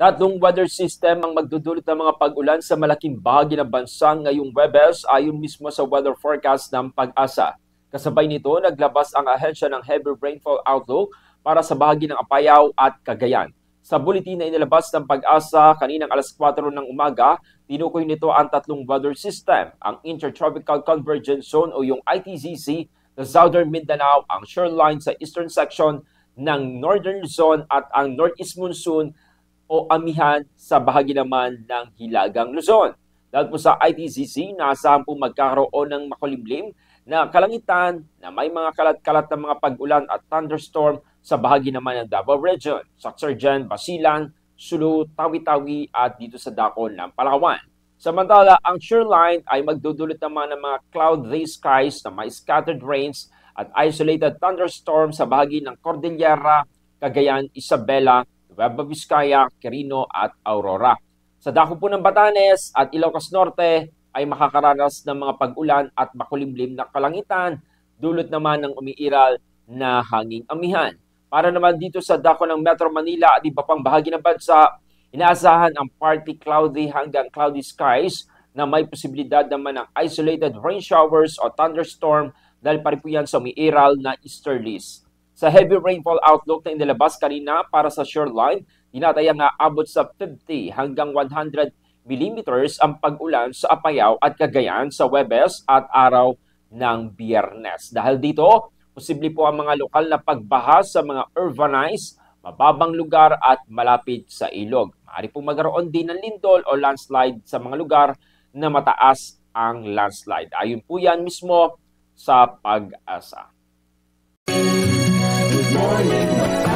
Tatlong weather system ang magdudulot ng mga pag-ulan sa malaking bahagi ng bansa ngayong Huwebes ayon mismo sa weather forecast ng Pag-asa. Kasabay nito, naglabas ang ahensya ng heavy rainfall outlook para sa bahagi ng Apayao at Cagayan. Sa bulletin na inilabas ng Pag-asa kaninang alas 4 ng umaga, tinukoy nito ang tatlong weather system, ang Intertropical Convergence Zone o yung ITCZ sa Southern Mindanao, ang shoreline sa eastern section ng Northern Luzon at ang Northeast Monsoon o amihan sa bahagi naman ng Hilagang Luzon. Dahil po sa ITCZ, naasahan po magkakaroon ng makulimlim na kalangitan na may mga kalat-kalat na mga pag-ulan at thunderstorm sa bahagi naman ng Davao Region, Sacsayhuaman, Basilan, Sulu, Tawi-Tawi at dito sa Dacon ng Palawan. Samantala, ang shoreline ay magdudulot naman ng mga cloud-day skies na may scattered rains at isolated thunderstorm sa bahagi ng Cordillera, Cagayan, Isabela, Nueva Vizcaya, Quirino at Aurora. Sa dako po ng Batanes at Ilocos Norte ay makakaranas ng mga pag-ulan at makulimlim na kalangitan, dulot naman ng umiiral na hanging amihan. Para naman dito sa dako ng Metro Manila at iba pang bahagi ng bansa, inaasahan ang partly cloudy hanggang cloudy skies na may posibilidad naman ng isolated rain showers o thunderstorm dahil pa rin po yan sa umiiral na easterlies. Sa heavy rainfall outlook na inilabas kanina para sa shoreline, tinatayang aabot sa 50 hanggang 100 millimeters ang pag-ulan sa Apayao at Cagayan sa Huwebes at araw ng Biyernes. Dahil dito, posible po ang mga lokal na pagbaha sa mga urbanized, mababang lugar at malapit sa ilog. Maaari po magkaroon din ng lindol o landslide sa mga lugar na mataas ang landslide. Ayon po yan mismo sa Pag-asa. Morning.